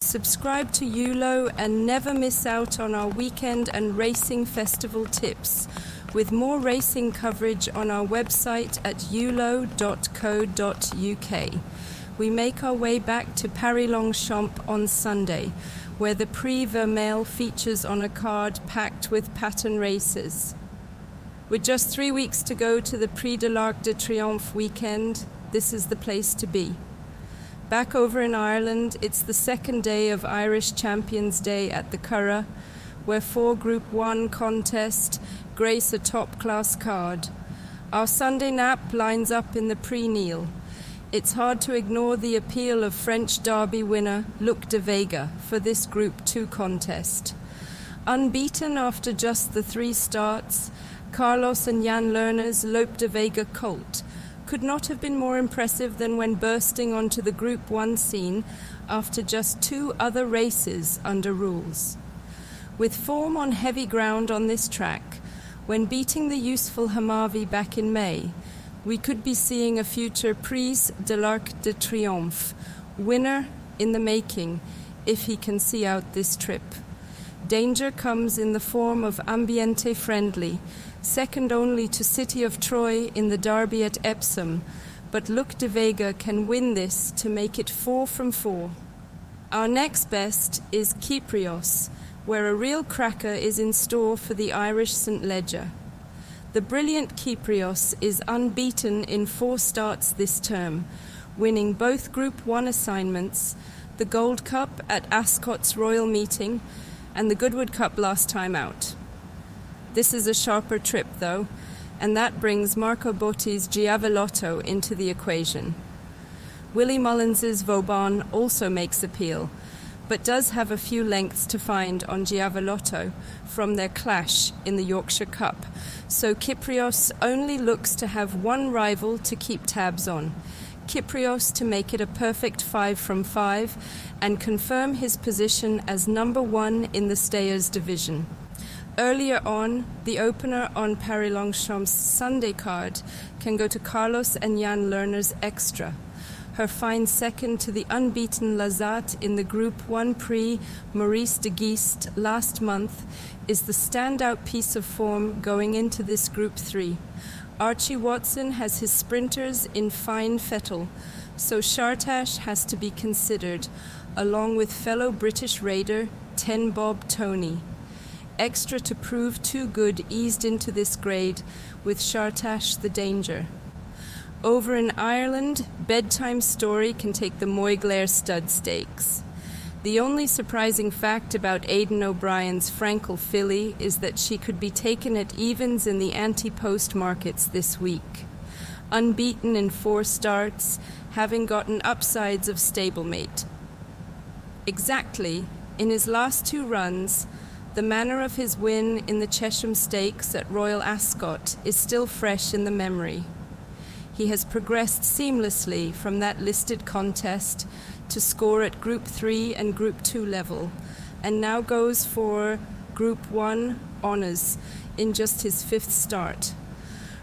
Subscribe to ULO and never miss out on our weekend and racing festival tips, with more racing coverage on our website at ulo.co.uk. We make our way back to Paris Longchamp on Sunday, where the Prix Niel features on a card packed with pattern races. With just 3 weeks to go to the Prix de l'Arc de Triomphe weekend, this is the place to be. Back over in Ireland, it's the second day of Irish Champions Day at the Curragh, where 4 Group 1 contests grace a top-class card. Our Sunday nap lines up in the Prix Niel. It's hard to ignore the appeal of French Derby winner Luc de Vega for this Group 2 contest. Unbeaten after just the 3 starts, Carlos and Jan Lerner's Lope de Vega colt could not have been more impressive than when bursting onto the Group 1 scene after just 2 other races under rules. With form on heavy ground on this track, when beating the useful Hamavi back in May, we could be seeing a future Prix de l'Arc de Triomphe winner in the making if he can see out this trip. Danger comes in the form of Ambiente Friendly, second only to City of Troy in the Derby at Epsom, but Luc de Vega can win this to make it 4 from 4. Our next best is Kyprios, where a real cracker is in store for the Irish St. Leger. The brilliant Kyprios is unbeaten in 4 starts this term, winning both Group 1 assignments, the Gold Cup at Ascot's Royal Meeting and the Goodwood Cup last time out. This is a sharper trip, though, and that brings Marco Botti's Giavellotto into the equation. Willie Mullins's Vauban also makes appeal, but does have a few lengths to find on Giavellotto from their clash in the Yorkshire Cup, so Kyprios only looks to have one rival to keep tabs on, Kyprios to make it a perfect 5 from 5 and confirm his position as number 1 in the Stayers division. Earlier on, the opener on Paris Longchamp's Sunday card can go to Carlos and Jan Lerner's Extra. Her fine second to the unbeaten Lazat in the Group 1 Prix Maurice de Geest last month is the standout piece of form going into this Group 3. Archie Watson has his sprinters in fine fettle, so Chartash has to be considered, along with fellow British raider 10 Bob Tony. Extra to prove too good eased into this grade with Chartash the danger. Over in Ireland, Bedtime Story can take the Moyglare stud stakes. The only surprising fact about Aidan O'Brien's Frankel filly is that she could be taken at evens in the anti-post markets this week. Unbeaten in 4 starts, having gotten upsides of stablemate. Exactly, in his last 2 runs, the manner of his win in the Chesham Stakes at Royal Ascot is still fresh in the memory. He has progressed seamlessly from that listed contest to score at Group 3 and Group 2 level, and now goes for Group 1 honours in just his 5th start.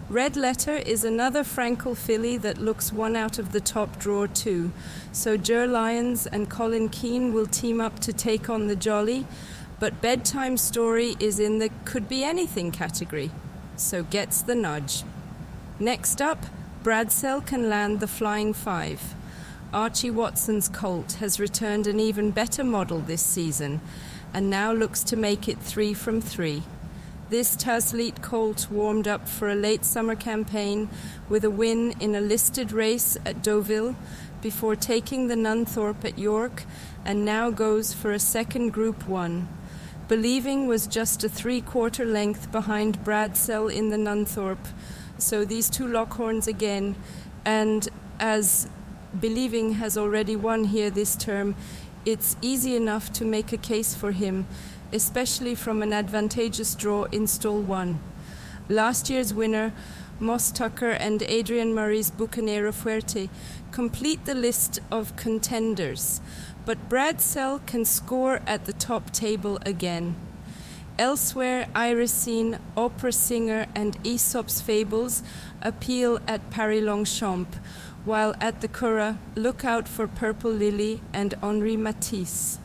Red Letter is another Frankel filly that looks one out of the top draw too, so Ger Lyons and Colin Keane will team up to take on the Jolly, but Bedtime Story is in the could-be-anything category, so gets the nudge. Next up, Bradsell can land the Flying 5. Archie Watson's colt has returned an even better model this season and now looks to make it 3 from 3. This Tasleet colt warmed up for a late summer campaign with a win in a listed race at Deauville before taking the Nunthorpe at York and now goes for a second Group 1. Believing was just a 3/4 length behind Bradsell in the Nunthorpe, so these 2 Lockhorns again, and as Believing has already won here this term, it's easy enough to make a case for him, especially from an advantageous draw in stall 1. Last year's winner, Moss Tucker and Adrian Murray's Bucanero Fuerte complete the list of contenders, but Bradsell can score at the top table again. Elsewhere, Irisine, Opera Singer and Aesop's Fables appeal at Paris Longchamp, while at the Curragh, look out for Purple Lily and Henri Matisse.